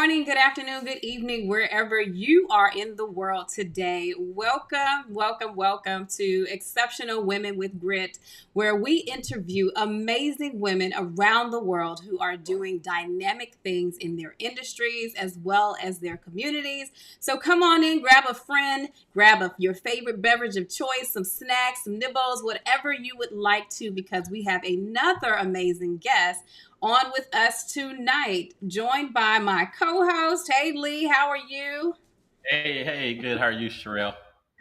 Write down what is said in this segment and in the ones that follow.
morning, good afternoon, good evening, wherever you are in the world today. Welcome to Exceptional Women with Grit, where we interview amazing women around the world who are doing dynamic things in their industries as well as their communities. So come on in, grab a friend, your favorite beverage of choice, some snacks, some nibbles, whatever you would like to, because we have another amazing guest on with us tonight, joined by my co-host. Hey Lee, how are you? Hey, good. How are you, Sherelle?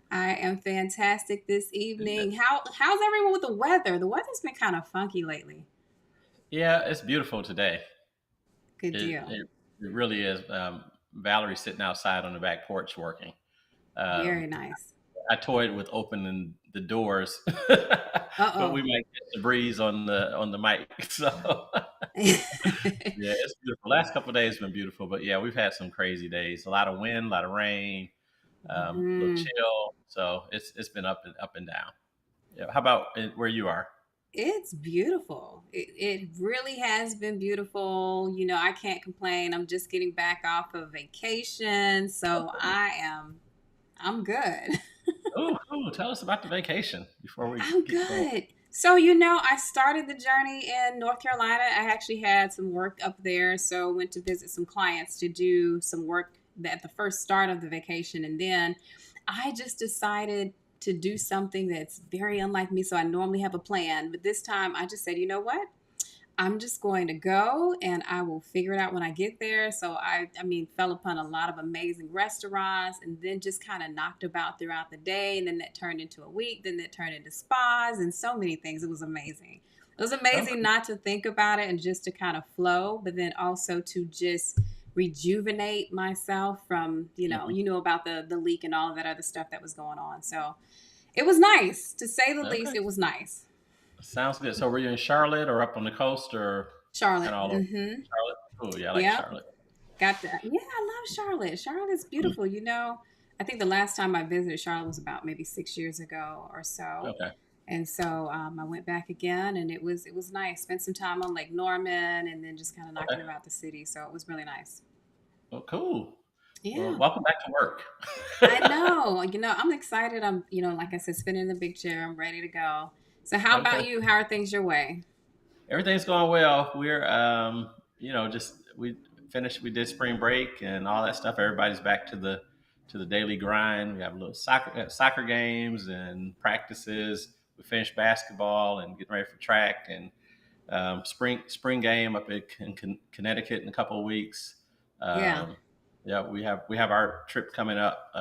I am fantastic this evening. How's everyone with the weather? The weather's been kind of funky lately. Yeah, it's beautiful today. Good It deal. it, it really is. Valerie's sitting outside on the back porch working. Um, Very nice. I toyed with opening the doors, but we Uh-oh. might get the breeze on the mic. So yeah, it's beautiful. Last couple of days have been beautiful, but yeah, we've had some crazy days. A lot of wind, a lot of rain, a little Mhm. chill. So it's been up and down. Yeah. How about where you are? It's beautiful. It really has been beautiful. I can't complain. I'm just getting back off of vacation, so I'm good. Oh, cool. Tell us about the vacation before we I'm get going. good. So, I started the journey in North Carolina. I actually had some work up there. So, went to visit some clients to do some work at the first start of the vacation. And then I just decided to do something that's very unlike me. So, I normally have a plan. But this time I just said, you know what? I'm just going to go and I will figure it out when I get there. So I mean, fell upon a lot of amazing restaurants and then just kind of knocked about throughout the day. And then that turned into a week. Then that turned into spas and so many things. It was amazing. It was Oh, amazing not to think about it and just to kind of flow, but then also to just rejuvenate myself from, mhm. about the leak and all of that other stuff that was going on. So it was nice, to say the least. Okay. It was nice. Sounds good. So were you in Charlotte or up on the coast or kind Charlotte. of all over? Mm-hmm. Charlotte? Oh, yeah, I like Yep. Charlotte. Got that. Yeah, I love Charlotte. Charlotte's beautiful. I think the last time I visited Charlotte was about maybe 6 years ago or so. Okay. And so I went back again, and it was nice. Spent some time on Lake Norman, and then just kind of knocking Okay. about the city. So it was really nice. Well, cool. Well, Yeah, welcome back to work. I know. I'm excited. Like I said, spinning the big chair. I'm ready to go. So how Okay. about you? How are things your way? Everything's going well. We're, just we finished. We did spring break and all that stuff. Everybody's back to the daily grind. We have a little soccer games and practices. We finished basketball and getting ready for track and spring game up in Connecticut in a couple of weeks. Yeah, Um, yeah, we have our trip coming up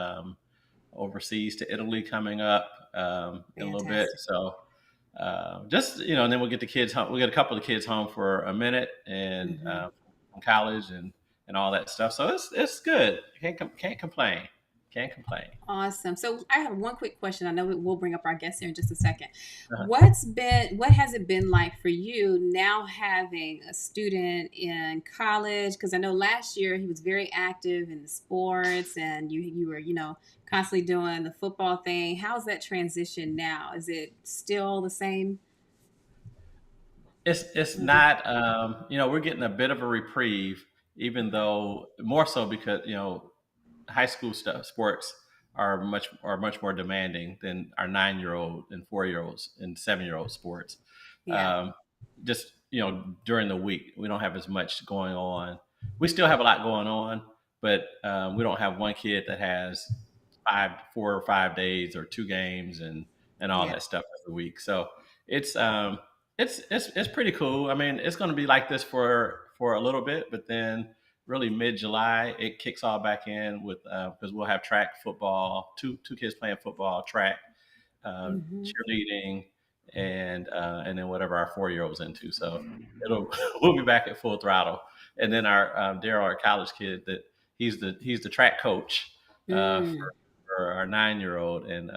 overseas to Italy coming up in a little bit. fantastic. So just and then we'll get the kids home. We will get a couple of kids home for a minute and Hmm. from college and all that stuff. So it's good. Can't complain. Can't complain. Awesome. So I have one quick question. I know we'll bring up our guest here in just a second. Uh-huh. What has it been like for you now having a student in college? Because I know last year he was very active in the sports, and you were constantly doing the football thing. How's that transition now? Is it still the same? It's Mhm. not. We're getting a bit of a reprieve, even Okay. though more so because high school stuff sports are much more demanding than our 9 year old and 4 year olds and 7 year old sports. Yeah. Um, just during the week we don't have as much going on. We still have a lot going on, but we don't have one kid that has 4 or 5 days or two games and all Yeah. that stuff every week. So it's it's pretty cool. I mean, it's going to be like this for a little bit, but then really mid July it kicks all back in with because we'll have track, football, two kids playing football, track, Hmm. cheerleading, and then whatever our 4 year old's into. So it'll we'll be back at full throttle. And then our Daryl, our college kid, that he's the track coach Mm. for our 9 year old, and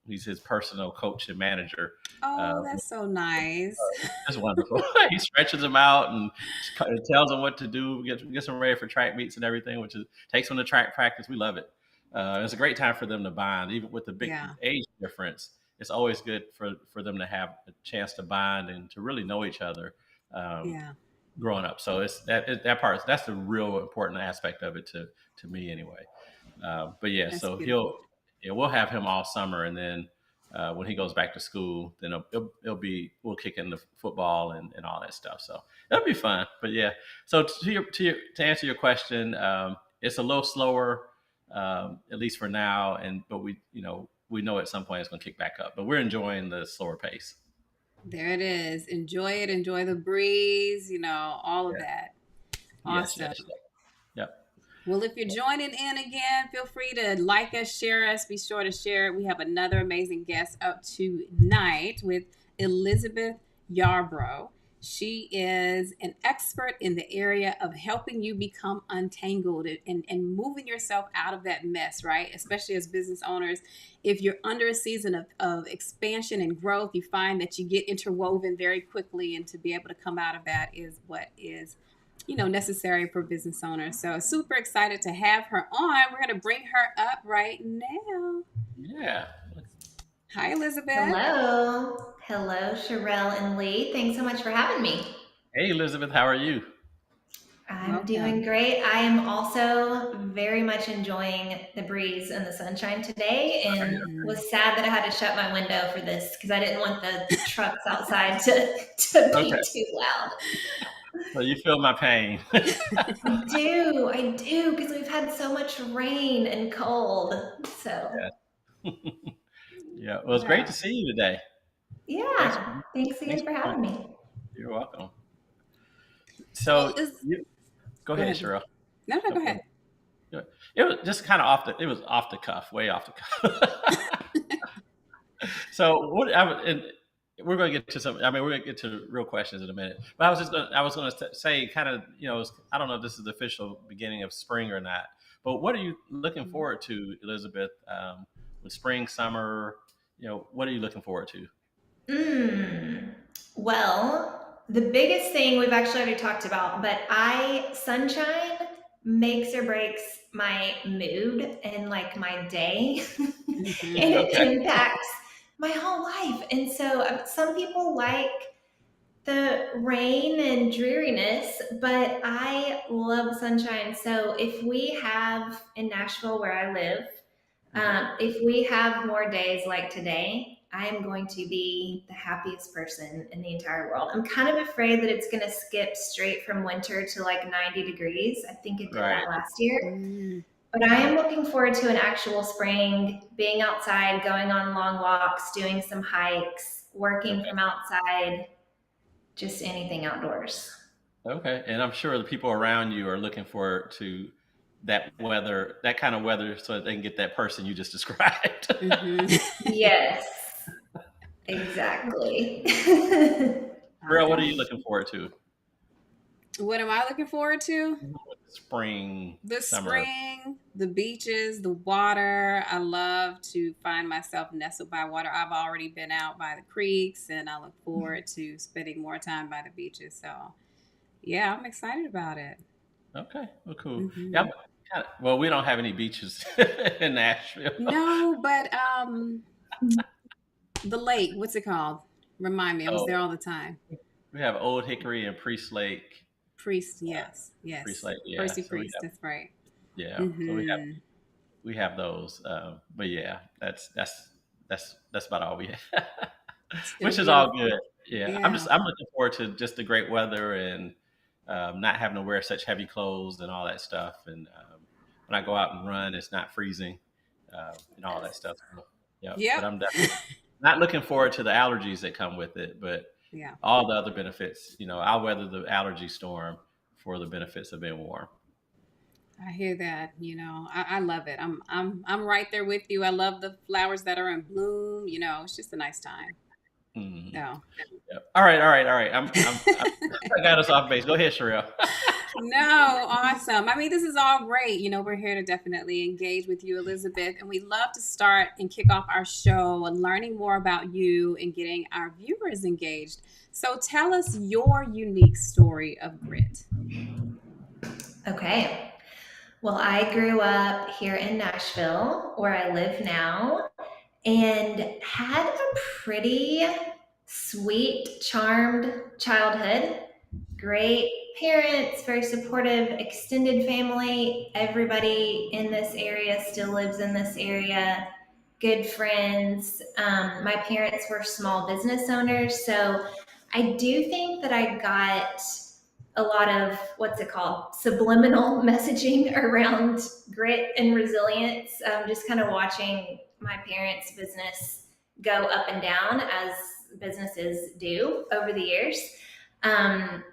he's his personal coach and manager. Oh, Uh, that's so nice. it's wonderful. He stretches them out and tells them what to do, gets them ready for track meets and everything, which is takes them to track practice. We love it. It's a great time for them to bond, even with the big Yeah. age difference. It's always good for them to have a chance to bond and to really know each other. Um, Yeah. growing up. So it's that part. That's the real important aspect of it to me anyway. But yeah, That's so beautiful. yeah, we'll have him all summer, and then when he goes back to school, then it'll be we'll kick in the football and all that stuff. So it'll be fun. But yeah, so to answer your question, it's a little slower, at least for now, and but we know at some point it's going to kick back up. But we're enjoying the slower pace. There it is. Enjoy it. Enjoy the breeze, all of Yeah. that. Yes. Awesome. Yes. Yep. Well, if you're joining in again, feel free to like us, share us. Be sure to share it. We have another amazing guest up tonight with Elizabeth Yarbrough. She is an expert in the area of helping you become untangled and moving yourself out of that mess, right? Especially as business owners. If you're under a season of expansion and growth, you find that you get interwoven very quickly, and to be able to come out of that is what is necessary for business owners. So super excited to have her on. We're going to bring her up right now. Yeah. Hi, Elizabeth. Hello. Hello, Sherelle and Lee. Thanks so much for having me. Hey, Elizabeth, how are you? I'm doing Welcome. great. I am also very much enjoying the breeze and the sunshine today, and Hmm. was sad that I had to shut my window for this because I didn't want the trucks outside to Okay. be too loud. So you feel my pain. I do, because we've had so much rain and cold. So, Yeah. Yeah. Well, it's great to Wow. see you today. Thanks. yeah. Thanks Thanks again for for coming. having me. You're welcome. So So you go go ahead, ahead. Cheryl. No, no, No, go go ahead. ahead. Go ahead. It was just kind of it was off the cuff, way off the cuff. So what and we're going to get to some. I mean, we're going to get to real questions in a minute. But I was going to say, kind of, I don't know if this is the official beginning of spring or not. But what are you looking forward to, Elizabeth? With spring, summer, what are you looking forward to? Mm. Well, the biggest thing we've actually already talked about, but sunshine makes or breaks my mood and like my day, and Hmm. it Okay. impacts my whole life. And so some people like the rain and dreariness, but I love sunshine. So if we have in Nashville where I live, Hmm. if we have more days like today, I am going to be the happiest person in the entire world. I'm kind of afraid that it's going to skip straight from winter to like 90 degrees. I think it did Right. that last year. Hmm. But I Hmm. am looking forward to an actual spring, being outside, going on long walks, doing some hikes, working Okay. from outside, just anything outdoors. Okay. And I'm sure the people around you are looking forward to that weather, that kind of weather, so that they can get that person you just described. Hmm. Yes, exactly. I Real, what are feel you looking forward to? What am I looking forward to? Spring, The summer. spring, the beaches, the water. I love to find myself nestled by water. I've already been out by the creeks, and I look forward to spending more time by the beaches. So, yeah, I'm excited about it. Okay, well, cool. Yeah, Hmm. well, we don't have any beaches in Nashville. No, but the lake, what's it called? Remind me. I was there Oh, all the time. we have Old Hickory and Priest Lake. Priest, yes, Priest yes. Lake, yeah. Percy So we Priest, have, that's right. yeah. So Hmm. we have those. But yeah, that's about all we have, Still which is all beautiful. good. Yeah, Yeah. I'm looking forward to just the great weather and not having to wear such heavy clothes and all that stuff. And when I go out and run, it's not freezing and all that Yes. stuff. So, yeah, but Yep. I'm definitely not looking forward to the allergies that come with it, but Yeah. all the other benefits. I'll weather the allergy storm for the benefits of being warm. I hear that. I love it. I'm right there with you. I love the flowers that are in bloom. It's just a nice time. Mhm. So Yep. All right, all right, all right. I got us off base. Go ahead, Sherelle. no, awesome. I mean, this is all great. We're here to definitely engage with you, Elizabeth, and we love to start and kick off our show and learning more about you and getting our viewers engaged. So tell us your unique story of grit. Okay. Well, I grew up here in Nashville, where I live now, and had a pretty sweet, charmed childhood. Great parents, very supportive extended family. Everybody in this area still lives in this area. Good friends. My parents were small business owners, so I do think that I got a lot of what's it called subliminal messaging around grit and resilience. Just kind of watching my parents' business go up and down as businesses do over the years.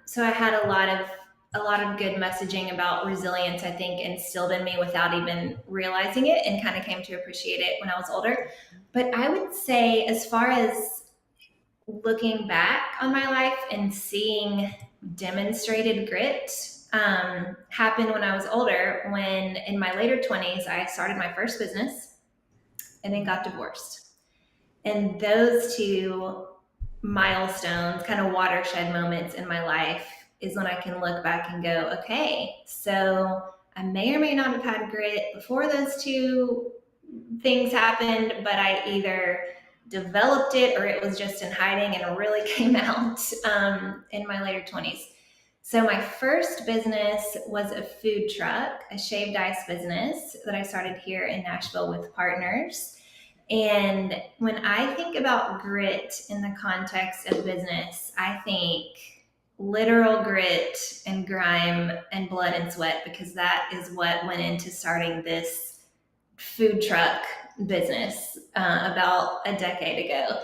So I had a lot of good messaging about resilience, I think, instilled in me without even realizing it, and kind of came to appreciate it when I was older. But I would say, as far as looking back on my life and seeing demonstrated grit happen when I was older, when in my later 20s, I started my first business and then got divorced. And those two milestones, kind of watershed moments in my life, is when I can look back and go, okay, so I may or may not have had grit before those two things happened, but I either developed it or it was just in hiding and really came out in my later 20s. So my first business was a food truck, a shaved ice business that I started here in Nashville with partners. And when I think about grit in the context of business, I think literal grit and grime and blood and sweat, because that is what went into starting this food truck business about a decade ago.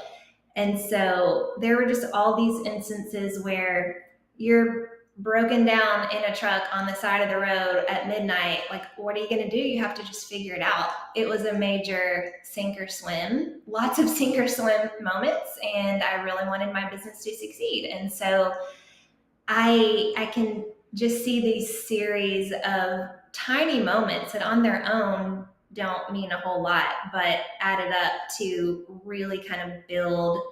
And so there were just all these instances where you're broken down in a truck on the side of the road at midnight. Like, what are you going to do? You have to just figure it out. It was a major sink or swim, lots of sink or swim moments. And I really wanted my business to succeed. And so I can just see these series of tiny moments that on their own don't mean a whole lot, but added up to really kind of build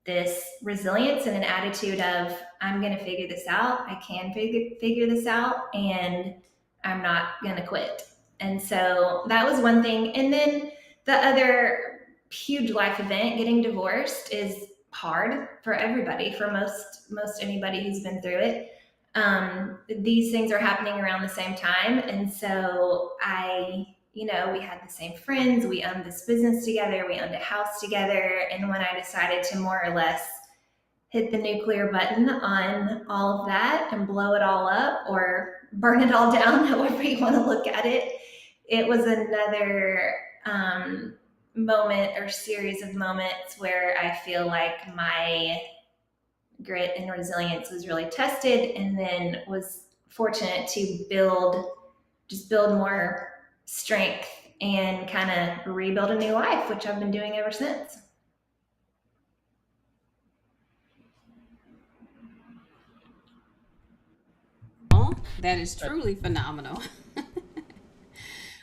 this resilience and an attitude of, I'm going to figure this out. I can figure this out, and I'm not going to quit. And so that was one thing. And then the other huge life event, getting divorced, is hard for everybody, for most anybody who's been through it. These things are happening around the same time. And so we had the same friends, we owned this business together, we owned a house together. And when I decided to more or less hit the nuclear button on all of that and blow it all up or burn it all down, however you want to look at it, it was another moment or series of moments where I feel like my grit and resilience was really tested, and then was fortunate to build more strength and kind of rebuild a new life, which I've been doing ever since. That is truly phenomenal.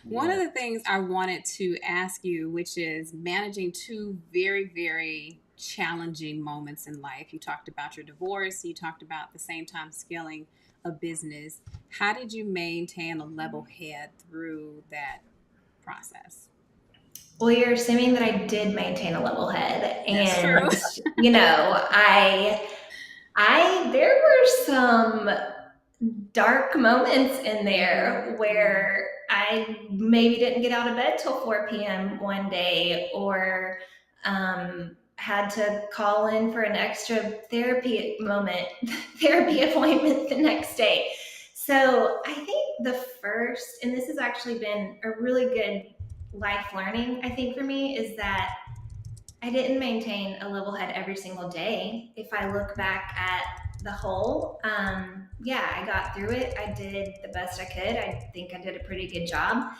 One of the things I wanted to ask you, which is managing two very, very challenging moments in life. You talked about your divorce, you talked about at the same time scaling a business. How did you maintain a level head through that process? Well, you're assuming that I did maintain a level head, That's and true. I there were some dark moments in there where I maybe didn't get out of bed till 4 p.m. one day, or had to call in for an extra therapy appointment the next day. So I think the first, and this has actually been a really good life learning, I think, for me, is that I didn't maintain a level head every single day. If I look back at the whole, I got through it. I did the best I could. I think I did a pretty good job,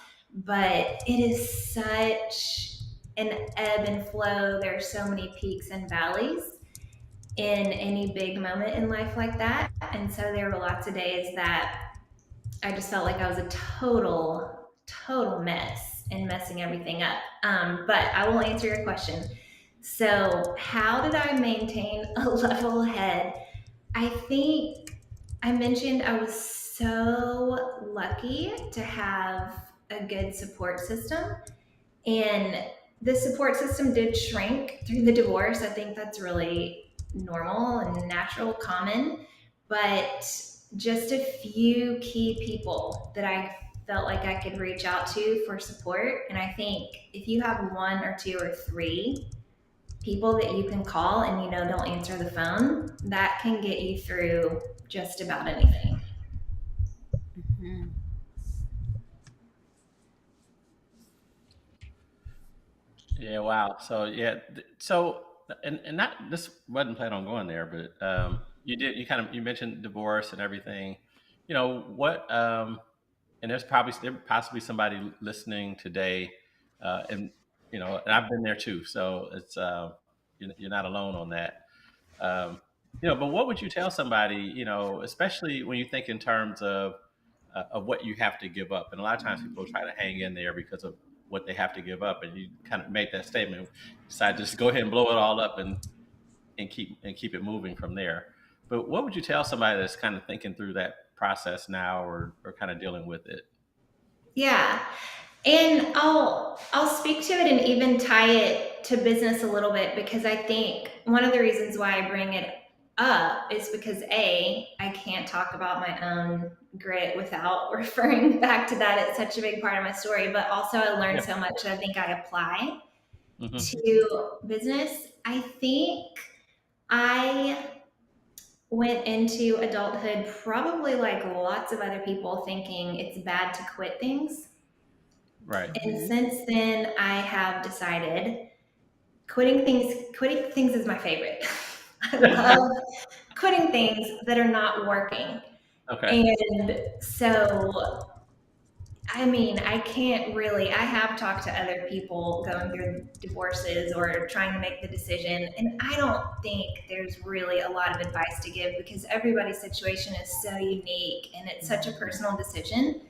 but it is such an ebb and flow. There are so many peaks and valleys in any big moment in life like that. And so there were lots of days that I just felt like I was a total mess and messing everything up. But I will answer your question. So, how did I maintain a level head? I think I mentioned I was so lucky to have a good support system. And the support system did shrink through the divorce. I think that's really normal and natural, common. But just a few key people that I felt like I could reach out to for support. And I think if you have one or two or three people that you can call and you know they'll answer the phone, that can get you through just about anything. Mhm. Yeah, wow. So yeah, so and not this wasn't planned on going there, but you kind of you mentioned divorce and everything. You know what? And there possibly somebody listening today, and and I've been there too. So it's you're not alone on that. Um, but what would you tell somebody? Especially when you think in terms of what you have to give up. And a lot of times people try to hang in there because of what they have to give up. And you kind of made that statement, decide to just go ahead and blow it all up and keep it moving from there. But what would you tell somebody that's kind of thinking through that process now or kind of dealing with it? Yeah. And I'll speak to it and even tie it to business a little bit because I think one of the reasons why I bring it up is because I can't talk about my own grit without referring back to that. It's such a big part of my story, but also I learned Yeah. so much that I think I apply Hmm. to business. I think I went into adulthood probably like lots of other people thinking it's bad to quit things. Right. And Mhm. since then, I have decided quitting things is my favorite. I love quitting things that are not working. Okay. And so, I mean, I have talked to other people going through divorces or trying to make the decision, and I don't think there's really a lot of advice to give because everybody's situation is so unique and it's such a personal decision.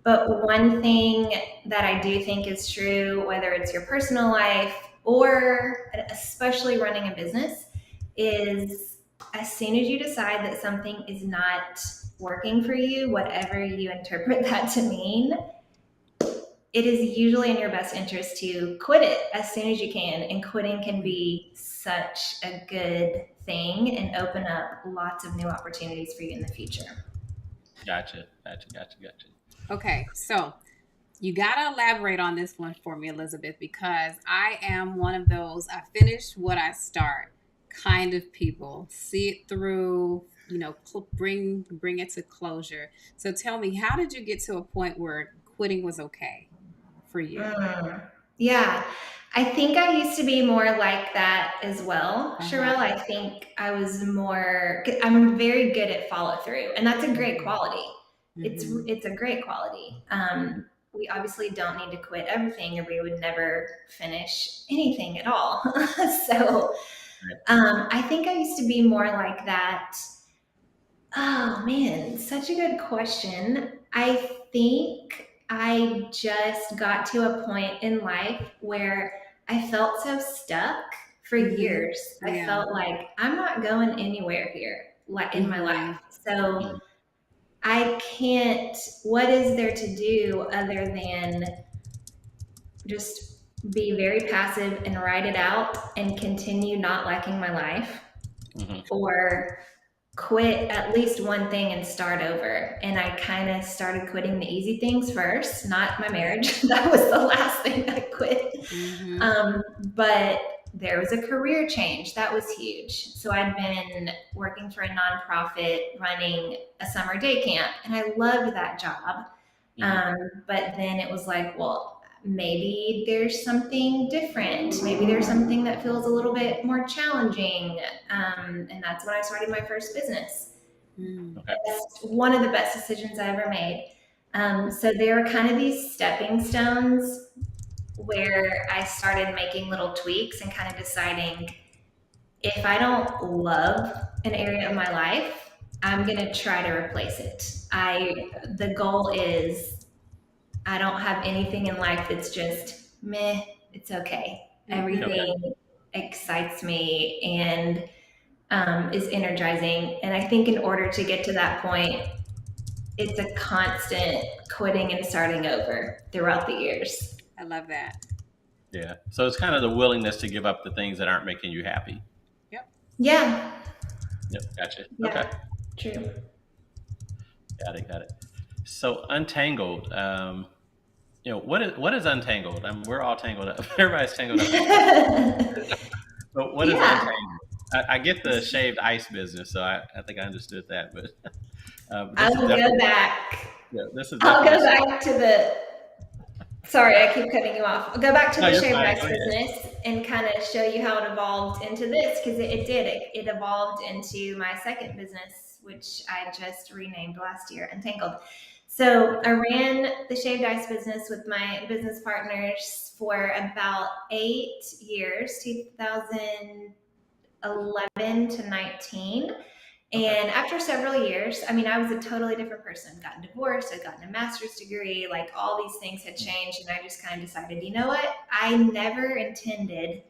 But one thing that I do think is true, whether it's your personal life or especially running a business, is as soon as you decide that something is not working for you, whatever you interpret that to mean, it is usually in your best interest to quit it as soon as you can. And quitting can be such a good thing and open up lots of new opportunities for you in the future. Gotcha. Gotcha. Gotcha. Gotcha. Okay, so you gotta elaborate on this one for me, Elizabeth, because I am one of those I finish what I start kind of people. See it through, bring it to closure. So tell me, how did you get to a point where quitting was okay for you? Mm. Yeah. I think I used to be more like that as well, Uh huh. Sherelle. I think I was more, I'm very good at follow through, and that's a great Mhm. quality. Mhm. It's a great quality. We obviously don't need to quit everything or we would never finish anything at all. So Right. I think I used to be more like that. Oh man, such a good question. I think I just got to a point in life where I felt so stuck for Mhm. years. I Yeah. felt like I'm not going anywhere here like in my life. Mhm. So Mhm. I can't, what is there to do other than just be very passive and ride it out and continue not liking my life? Mhm. Or quit at least one thing and start over. And I kind of started quitting the easy things first, not my marriage. That was the last thing I quit. Mhm. But there was a career change that was huge. So I'd been working for a nonprofit running a summer day camp, and I loved that job. Mhm. But then it was like, well, maybe there's something different. Maybe there's something that feels a little bit more challenging. And that's when I started my first business. Mhm. Okay. One of the best decisions I ever made. So there were kind of these stepping stones where I started making little tweaks and kind of deciding if I don't love an area of my life, I'm going to try to replace it. The goal is I don't have anything in life that's just meh, it's okay. Mhm. Okay. Everything excites me and is energizing. And I think in order to get to that point, it's a constant quitting and starting over throughout the years. I love that. Yeah. So it's kind of the willingness to give up the things that aren't making you happy. Yep. Yeah, Yep. Gotcha. Okay. yeah, true. Got it. Got it. So Untangled. What is Untangled? We're all tangled up. Everybody's tangled up in stuff. But what is Yeah, Untangled? I get the shaved ice business, so I think I understood that. But I this is will go definitely back. yeah, this is I'll definitely go back to the. Sorry, I keep cutting you off. I'll go back to no, the you're shaved fine. ice Go ahead. business and kind of show you how it evolved into this because it did. It evolved into my second business, which I just renamed last year, Untangled. So I ran the shaved ice business with my business partners for about 8 years, 2011 to 19. Okay. And after several years, I mean, I was a totally different person. I'd gotten divorced, I'd gotten a master's degree, like all these things had changed. And I just kind of decided, you know what? I never intended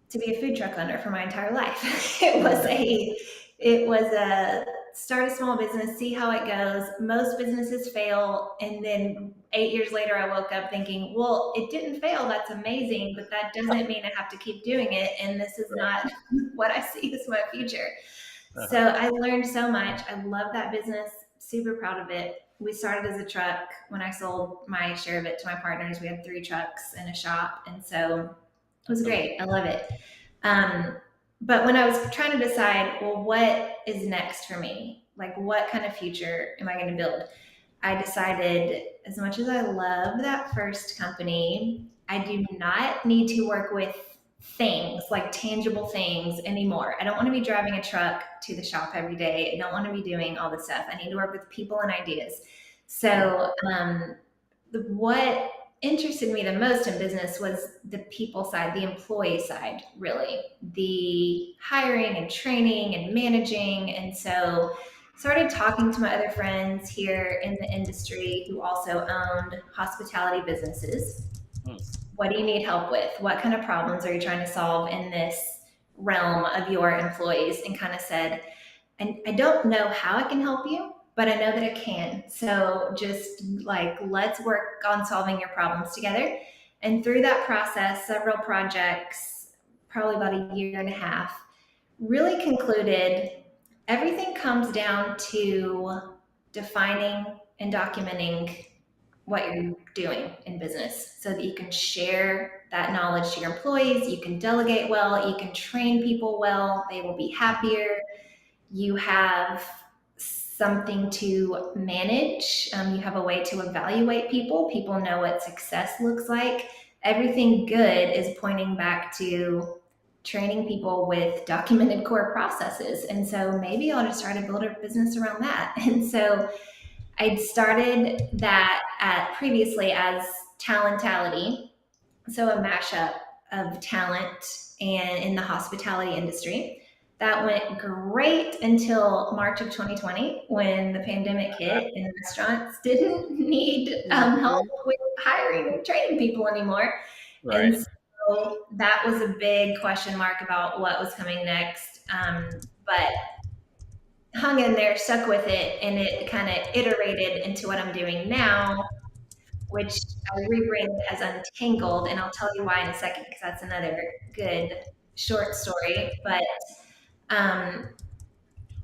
to be a food truck owner for my entire life. It was a start a small business, see how it goes. Most businesses fail, and then 8 years later, I woke up thinking, well, it didn't fail. That's amazing, but that doesn't mean I have to keep doing it. And this is Right. not what I see as my future. So Uh-huh. I learned so much. I love that business. Super proud of it. We started as a truck. When I sold my share of it to my partners, we had 3 trucks and a shop, and so it was Cool. great. I love it. Um, but when I was trying to decide, well, what is next for me? Like, what kind of future am I going to build? I decided, as much as I love that first company, I do not need to work with things like tangible things anymore. I don't want to be driving a truck to the shop every day. I don't want to be doing all this stuff. I need to work with people and ideas. So, what interested me the most in business was the people side, the employee side, really, the hiring and training and managing. And so, started talking to my other friends here in the industry who also owned hospitality businesses. Hmm. What do you need help with? What kind of problems are you trying to solve in this realm of your employees? And kind of said, and I don't know how I can help you, but I know that I can. So just like, let's work on solving your problems together. And through that process, several projects, probably about a year and a half, really concluded everything comes down to defining and documenting what you're doing in business so that you can share that knowledge to your employees, you can delegate well, you can train people well, they will be happier, you have something to manage, you have a way to evaluate people, people know what success looks like. Everything good is pointing back to training people with documented core processes. And so maybe I'll just try to build a business around that. And so I'd started that previously as Talentality, so a mashup of talent and in the hospitality industry. That went great until March of 2020 when the pandemic hit and restaurants didn't need help Mm-hmm. with hiring and training people anymore. And Right. so that was a big question mark about what was coming next. But hung in there, stuck with it, and it kind of iterated into what I'm doing now, which I rebranded as Untangled, and I'll tell you why in a second because that's another good short story. But um,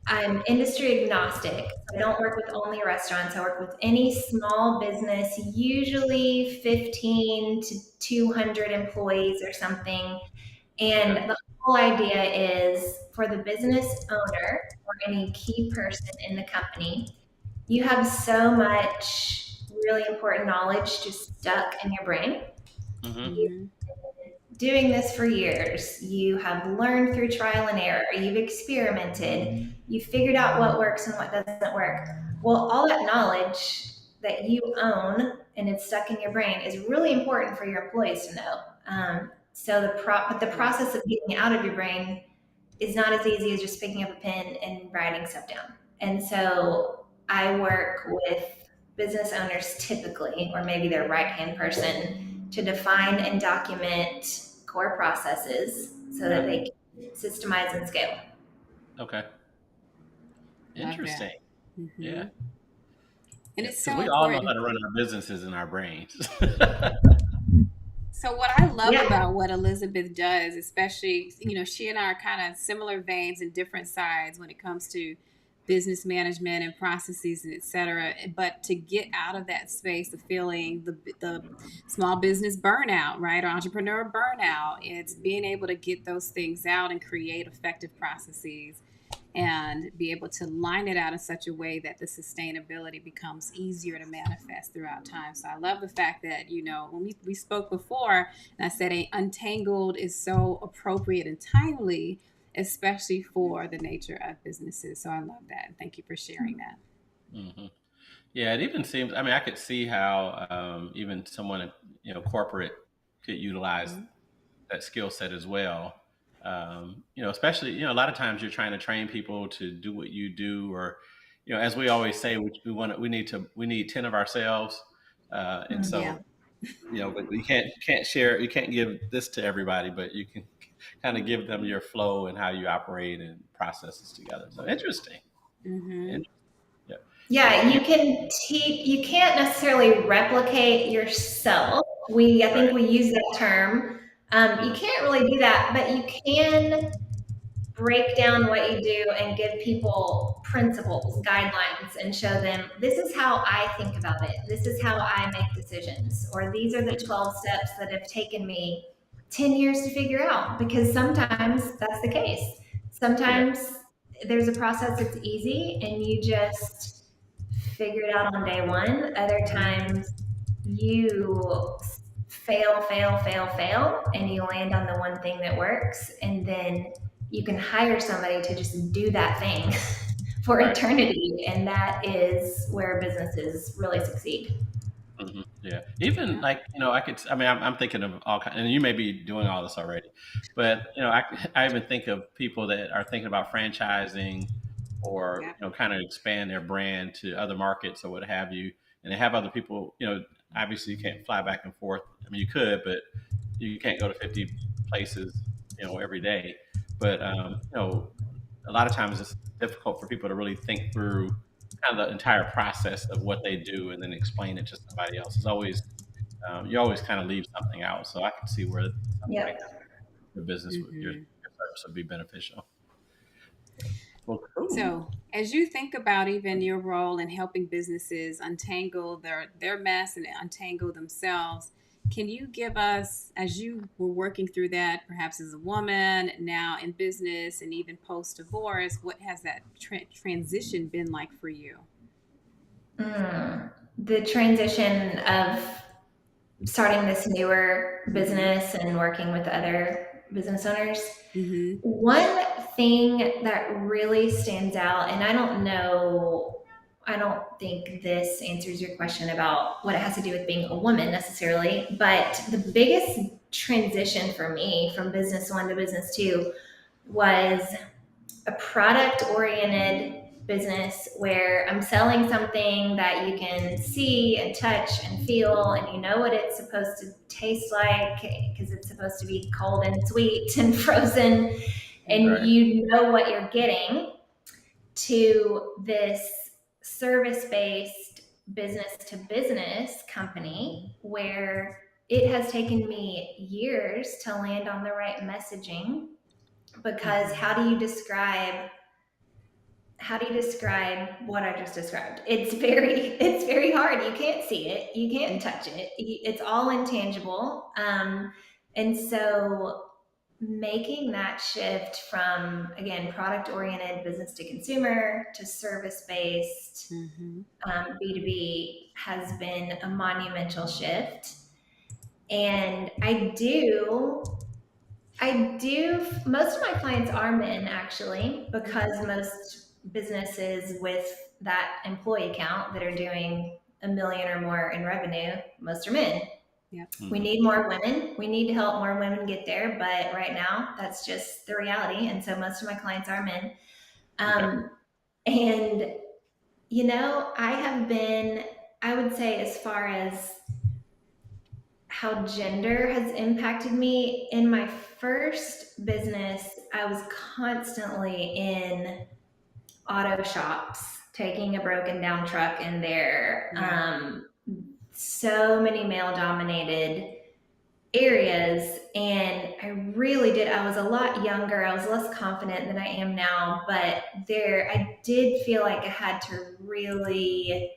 I'm industry agnostic. I don't work with only restaurants. I work with any small business, usually 15 to 200 employees or something. And Okay. the whole idea is for the business owner or any key person in the company, you have so much really important knowledge just stuck in your brain. Mm-hmm. You've Mm-hmm. been doing this for years. You have learned through trial and error. You've experimented. You've figured out what works and what doesn't work. Well, all that knowledge that you own and it's stuck in your brain is really important for your employees to know. So but the process of getting it out of your brain is not as easy as just picking up a pen and writing stuff down. And so I work with business owners typically, or maybe their right hand person, to define and document core processes so that Yeah. they can systemize and scale. Okay. Love that. Interesting. Mm-hmm. Yeah. And Yeah. it's Because so we all know how important. to run our businesses in our brains. So what I love Yeah. about what Elizabeth does, especially, she and I are kind of similar veins and different sides when it comes to business management and processes and et cetera. But to get out of that space of feeling the small business burnout, right, or entrepreneur burnout, it's being able to get those things out and create effective processes and be able to line it out in such a way that the sustainability becomes easier to manifest throughout time. So I love the fact that, when we spoke before, and I said Untangled is so appropriate and timely, especially for the nature of businesses. So I love that. Thank you for sharing that. Hmm. Yeah, it even seems. I mean, I could see how even someone corporate could utilize Mm-hmm. that skill set as well. Especially a lot of times you're trying to train people to do what you do, or as we always say, we need 10 of ourselves, and Yeah. so but you can't share, you can't give this to everybody, but you can kind of give them your flow and how you operate and processes together. So interesting. Mm-hmm. Interesting. Yeah. Yeah, Well, you can teach, you can't necessarily replicate yourself. I think right. we use that term. You Mhm. can't really do that, but you can break down what you do and give people principles, guidelines, and show them this is how I think about it. This is how I make decisions. Or these are the Mhm. 12 steps that have taken me 10 years to figure out, because sometimes that's the case. Yeah. Sometimes there's a process that's easy and you just figure it out on day one. Other Mm-hmm. times you fail, fail, fail, fail, and you land on the one thing that works. And then you can hire somebody to just do that thing for Right. eternity. And that is where businesses really succeed. Yeah. Even Yeah. like, I mean, I'm thinking of all kind, and you may be doing all this already, but, I even think of people that are thinking about franchising or, Yeah. kind of expand their brand to other markets or what have you. And they have other people, obviously you can't fly back and forth. I mean, you could, but you can't go to 50 places, every day. But, a lot of times it's difficult for people to really think through kind of the entire process of what they do and then explain it to somebody else. It's always you always kind of leave something out. So I can see where something like Yep. your business would Mm-hmm. your service would be beneficial. Well, cool. So, as you think about even your role in helping businesses untangle their mess and untangle themselves, can you give us, as you were working through that, perhaps as a woman, now in business, and even post divorce, what has that transition been like for you? The transition of starting this newer Mm-hmm. business and working with other business owners. Mm-hmm. One thing that really stands out, and I don't think this answers your question about what it has to do with being a woman necessarily, but the biggest transition for me from business one to business two was a product oriented business where I'm selling something that you can see and touch and feel, and you know what it's supposed to taste like because it's supposed to be cold and sweet and frozen, and Mm-hmm. Right. you know what you're getting, to this service based business to business company where it has taken me years to land on the right messaging. Because Mm-hmm. how do you describe what I just described? It's very hard. You can't see it. You can't touch it. It's all intangible. And so making that shift from, again, product oriented business to consumer to service based Mm-hmm. B2B has been a monumental shift. And most of my clients are men actually, because most businesses with that employee count that are doing a million or more in revenue, most are men. Yep. We Hmm. need more women. We need to help more women get there, but right now that's just the reality. And so most of my clients are men. Okay. Um, and, I would say, as far as how gender has impacted me, in my first business, I was constantly in auto shops, taking a broken down truck in there. Yeah. So many male dominated areas, and I really did. I was a lot younger, I was less confident than I am now, but there I did feel like I had to really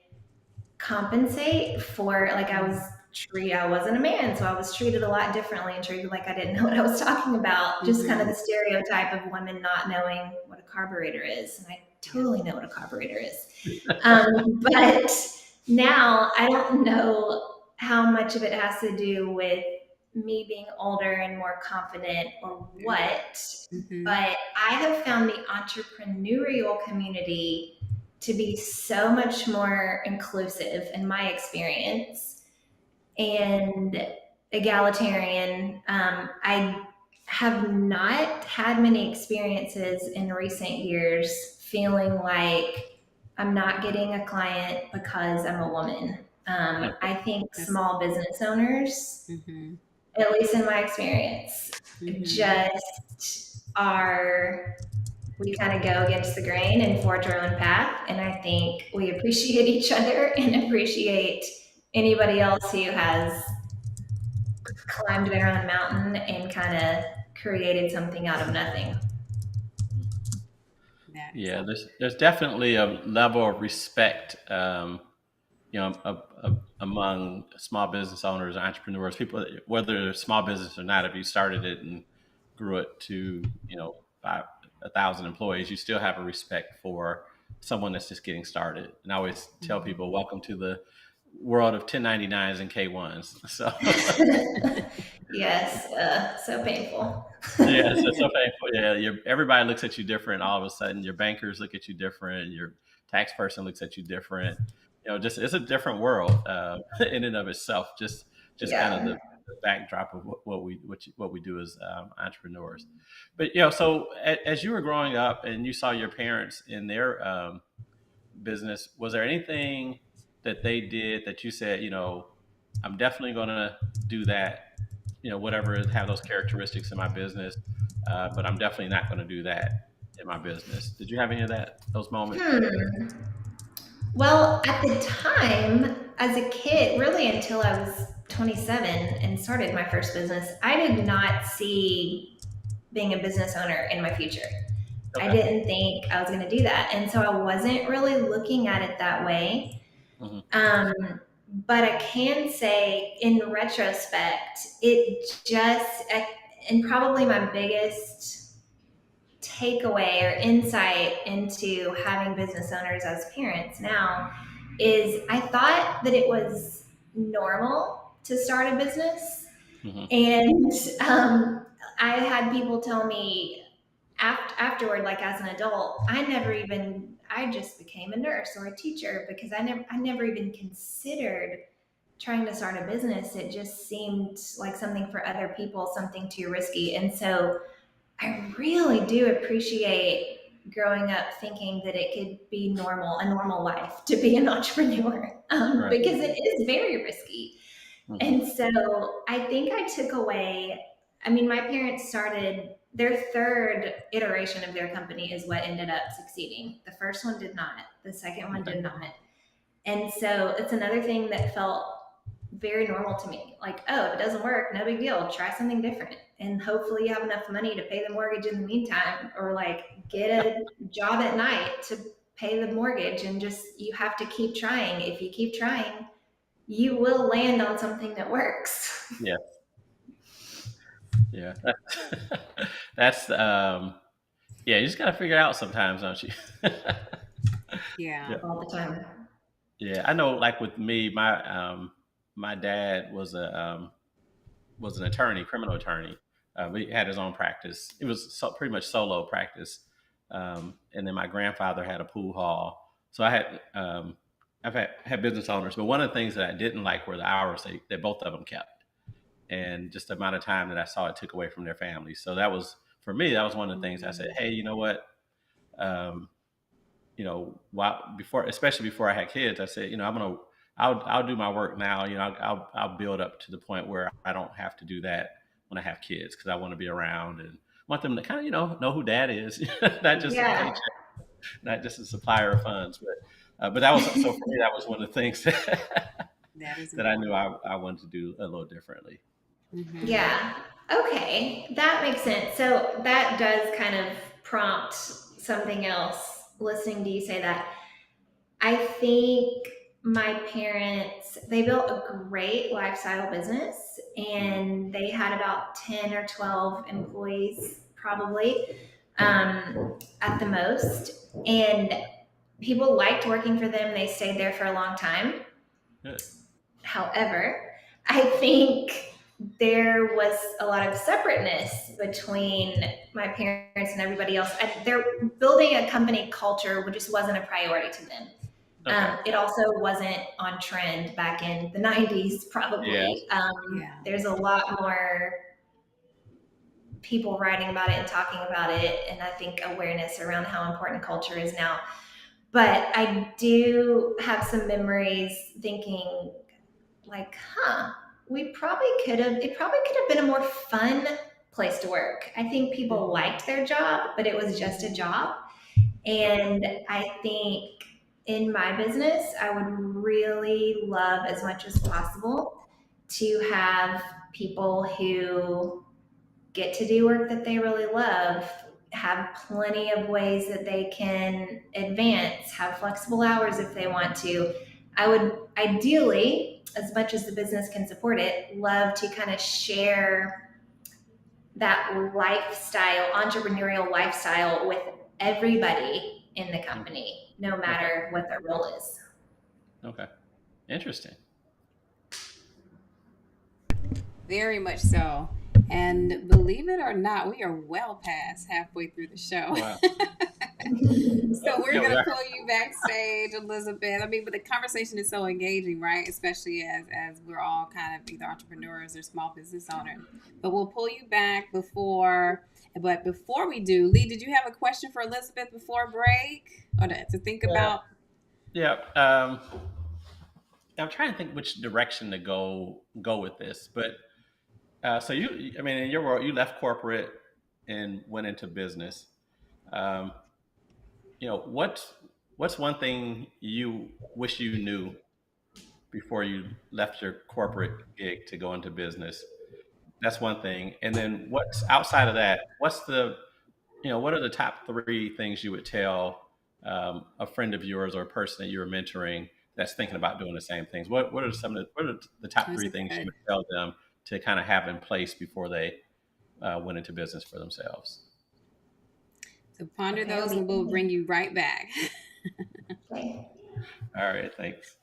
compensate for, like, I wasn't a man, so I was treated a lot differently and treated like I didn't know what I was talking about. Just kind of Mm-hmm. the stereotype of women not knowing what a carburetor is, and I Yeah. totally know what a carburetor is. But now I don't know how much of it has to do with me being older and more confident or what, Mm-hmm. but I have found the entrepreneurial community to be so much more inclusive in my experience and egalitarian. I have not had many experiences in recent years feeling like I'm not getting a client because I'm a woman. Okay. I think That's. small business owners, Mm-hmm. at least in my experience, Mm-hmm. just are, we kind of go against the grain and forge our own path. And I think we appreciate each other and appreciate anybody else who has climbed their own mountain and kind of created something out of nothing. That is. Yeah, there's definitely a level of respect, among small business owners, entrepreneurs, people, whether they're small business or not. If you started it and grew it to, 1,000 employees, you still have a respect for someone that's just getting started. And I always tell Mm-hmm. people, welcome to the world of 1099s and K1s. So Yes, so painful. yeah, so painful. Yeah, everybody looks at you different. All of a sudden, your bankers look at you different. Your tax person looks at you different. Just it's a different world in and of itself. Just kind of Yeah. the backdrop of what we do as entrepreneurs. But so as you were growing up and you saw your parents in their business, was there anything that they did that you said, I'm definitely going to do that, whatever have those characteristics in my business, but I'm definitely not going to do that in my business. Did you have any of those moments? Hmm. Well, at the time, as a kid, really until I was 27 and started my first business, I did not see being a business owner in my future. I Okay. didn't think I was going to do that. And so I wasn't really looking at it that way. Hmm. Um, but I can say, in retrospect, it just, and probably my biggest takeaway or insight into having business owners as parents now is I thought that it was normal to start a business. Hmm. And I had people tell me afterward, like as an adult, I just became a nurse or a teacher because I never even considered trying to start a business. It just seemed like something for other people, something too risky. And so I really do appreciate growing up thinking that it could be normal, a normal life to be an entrepreneur, Right. because Mm-hmm. it is very risky. Hmm. And so I think I took away, I mean, my parents started their third iteration of their company is what ended up succeeding. The first one did not, the second one Okay. did not. And so it's another thing that felt very normal to me. Like, oh, if it doesn't work, no big deal. Try something different. And hopefully you have enough money to pay the mortgage in the meantime, or like get a job at night to pay the mortgage. And just, you have to keep trying. If you keep trying, you will land on something that works. Yeah. Yeah. That's yeah. You just got to figure it out sometimes, don't you? Yeah. Yeah. All the time. Yeah. I know. Like with me, my dad was an attorney, criminal attorney. But he had his own practice. It was pretty much solo practice. And then my grandfather had a pool hall. So I've had business owners, but one of the things that I didn't like were the hours that both of them kept, and just the amount of time that I saw it took away from their families. So that was, for me, that was one of the things I said, hey, you know what? Um, before, especially before I had kids, I said, I'll do my work now. I'll build up to the point where I don't have to do that when I have kids, because I want to be around and want them to kind of, know who dad is, not just a Yeah. paycheck, not just a supplier of funds. But that was, so for me, that was one of the things That is that I important. knew I wanted to do a little differently. Yeah. Okay. That makes sense. So that does kind of prompt something else listening to you say that. I think my parents, they built a great lifestyle business Mm-hmm. and they had about 10 or 12 employees probably at the most. And people liked working for them. They stayed there for a long time. Good. However, I think there was a lot of separateness between my parents and everybody else. They're building a company culture, which just wasn't a priority to them. Okay. It also wasn't on trend back in the 90s, Yeah. probably. Yeah. There's a lot more people writing about it and talking about it, and I think awareness around how important culture is now. But I do have some memories thinking, like, we probably could have, it probably could have been a more fun place to work. I think people Mhm. liked their job, but it was just a job. And I think in my business, I would really love as much as possible to have people who get to do work that they really love, have plenty of ways that they can advance, have flexible hours if they want to. I would ideally, as much as the business can support it, love to kind of share that lifestyle, entrepreneurial lifestyle with everybody in the Mhm. company, no Okay. matter what their role is. Okay. Interesting. Very much so. And believe it or not, we are well past halfway through the show. Wow. So we're Yeah, we gonna are. pull you backstage, Elizabeth. I mean, but the conversation is so engaging, right? Especially as we're all kind of either entrepreneurs or small business owners. But we'll pull you back before. But before we do, Lee, did you have a question for Elizabeth before break, or to think Yeah. about? Yeah. I'm trying to think which direction to go with this, but so I mean, in your world, you left corporate and went into business. Um, what's one thing you wish you knew before you left your corporate gig to go into business? That's one thing. And then what's outside of that? What are the top three things you would tell a friend of yours or a person that you're mentoring that's thinking about doing the same things? What are the top Those three are things you good. would tell them to kind of have in place before they went into business for themselves? So ponder Okay, let those, me and we'll bring think. you right back. Okay. All right, thanks.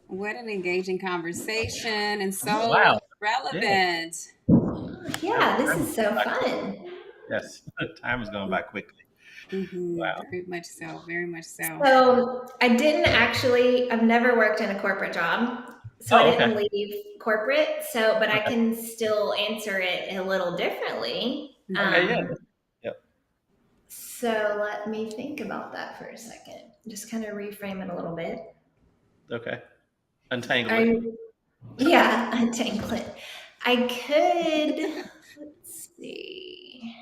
What an engaging conversation and so Wow. Yeah. relevant. Yeah, this Time is is going so by quickly. fun. Yes, time is going by quickly. Wow. Very much so. Very much so. So I didn't actually, I've never worked in a corporate job. So I Oh, okay. didn't leave corporate. So, but I Okay. can still answer it a little differently. Okay. Yeah. Yep. So let me think about that for a second. Just kind of reframe it a little bit. Okay. Untangle Are it. you, yeah, untangle it. I could, let's see,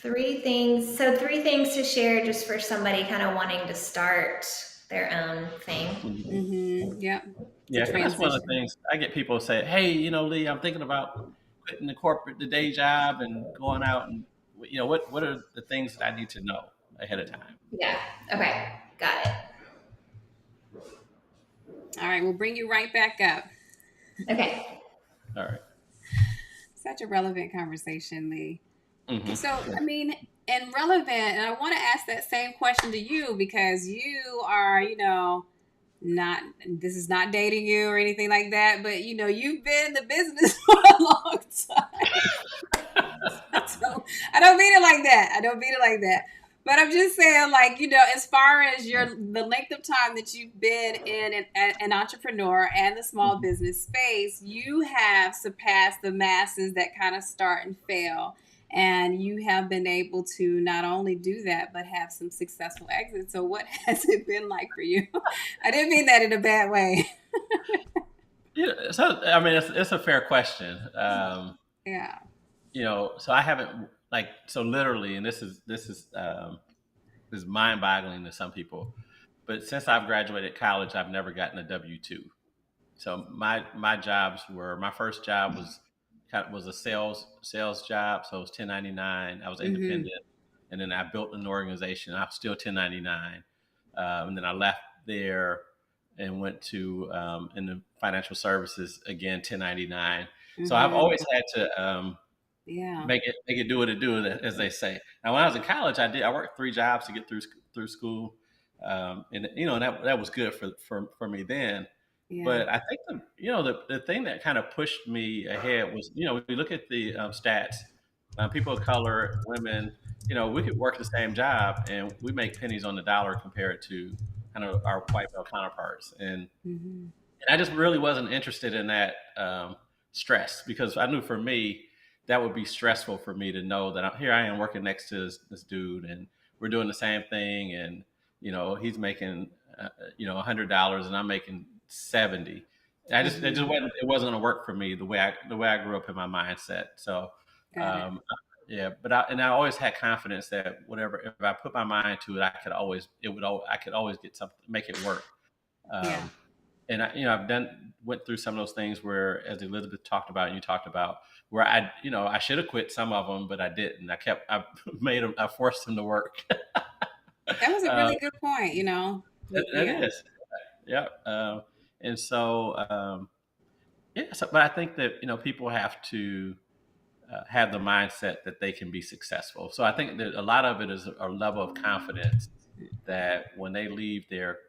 three things. So, three things to share just for somebody kind of wanting to start their own thing. Mhm. Yep. The Yeah, because that's one of the transition. things I get people say, "Hey, Lee, I'm thinking about quitting the day job, and going out, and what are the things that I need to know ahead of time?" Yeah. Okay. Got it. All right. We'll bring you right back up. Okay. All right. Such a relevant conversation, Lee. So, Mm-hmm. I mean, and relevant, and I want to ask that same question to you because you are, not, this is not dating you or anything like that, but you've been in the business for a long time. So I don't mean it like that. I don't mean it like that. But I'm just saying, like, as far as the length of time that you've been in an entrepreneur and the small Hmm. business space, you have surpassed the masses that kind of start and fail. And you have been able to not only do that, but have some successful exits. So, what has it been like for you? I didn't mean that in a bad way. Yeah. So, I mean, it's a fair question. Yeah. So I haven't so literally, and this is mind-boggling to some people. But since I've graduated college, I've never gotten a W-2. so my jobs were, my first job was a sales job, so it was 1099. I was Mm-hmm. independent, and then I built an organization. I was still 1099, and then I left there and went to in the financial services again, 1099. So I've always Mm-hmm. had to Yeah. make it do what it do, as they say. Now, when I was in college, I worked 3 jobs to get through school, and that was good for me then. Yeah. But I think the thing that kind of pushed me ahead was, when you look at the stats, people of color, women, we could work the same job and we make pennies on the dollar compared to kind of our white male counterparts. Mm-hmm. And I just really wasn't interested in that stress, because I knew for me that would be stressful for me to know that here I am working next to this dude, and we're doing the same thing, and he's making $100 and I'm making 70. It just Mm-hmm. wasn't going to work for me the way I grew up in my mindset. So Got it. um, yeah, but I always had confidence that whatever, if I put my mind to it, I could always get something, make it work. Yeah. Um, and I've went through some of those things where, as Elizabeth talked about and you talked about, where I should have quit some of them, but I didn't. I made them, I forced them to work. That was a uh, really good point, you know. that Yeah. is, yeah. And so, yeah. So, but I think that people have to have the mindset that they can be successful. So I think that a lot of it is a level of confidence that when they leave their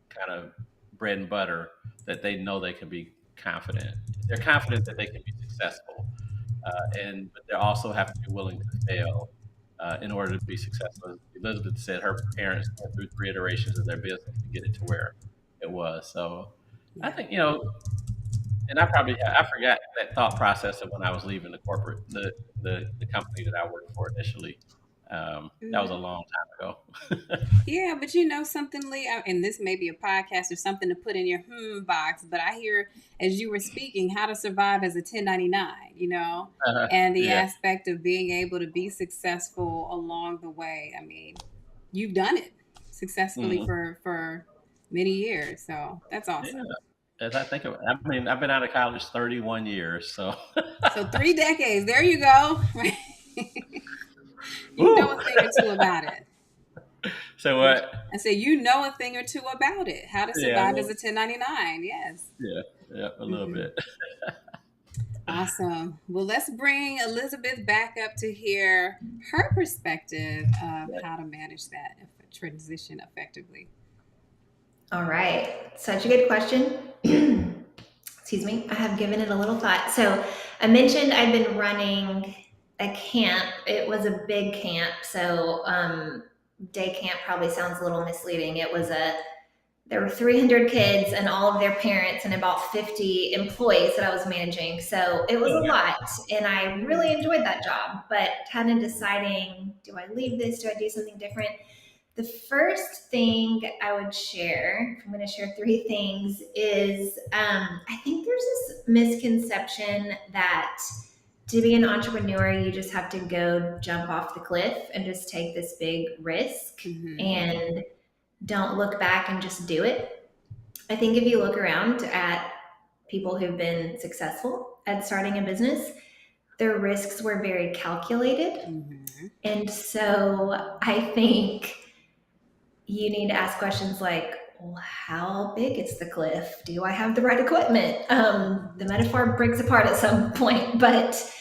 kind of bread and butter, that they know they can be confident. They're confident that they can be successful, but they also have to be willing to fail in order to be successful. As Elizabeth said, her parents went through 3 iterations of their business to get it to where it was. So I Yeah. think and I forgot that thought process of when I was leaving the company that I worked for initially. That was a Mm-hmm. long time ago. Yeah, but you know something, Lee, and this may be a podcast or something to put in your box, but I hear as you were speaking how to survive as a 1099, and the Yeah, aspect of being able to be successful along the way. I mean, you've done it successfully hmm for many years, so that's yeah. awesome. As I think of it, I mean, I've been out of college 31 years, so So 3 decades, there you go. You know Woo! a thing or two about it. So what? I say you know a thing or two about it. How to Yeah, survive as a 1099. Yes. yeah, yeah, a little Mm-hmm. bit. Awesome. Well, let's bring Elizabeth back up to hear her perspective of how to manage that transition effectively. All right. Such a good question. Excuse me. I have given it a little thought. So I mentioned I've been running a camp. It was a big camp. So day camp probably sounds a little misleading. There were 300 kids and all of their parents and about 50 employees that I was managing. So it was a Oh, yeah. lot and I Mm, really enjoyed that job, but kind of deciding, do I leave this? Do I do something different? The first thing I would share, if I'm going to share 3 things, is I think there's this misconception that to be an entrepreneur, you just have to go jump off the cliff and just take this big risk mm-hmm. and don't look back and just do it. I think if you look around at people who've been successful at starting a business, their risks were very calculated. Mm-hmm. And so I think you need to ask questions like, well, how big is the cliff? Do I have the right equipment? The metaphor breaks apart at some point, but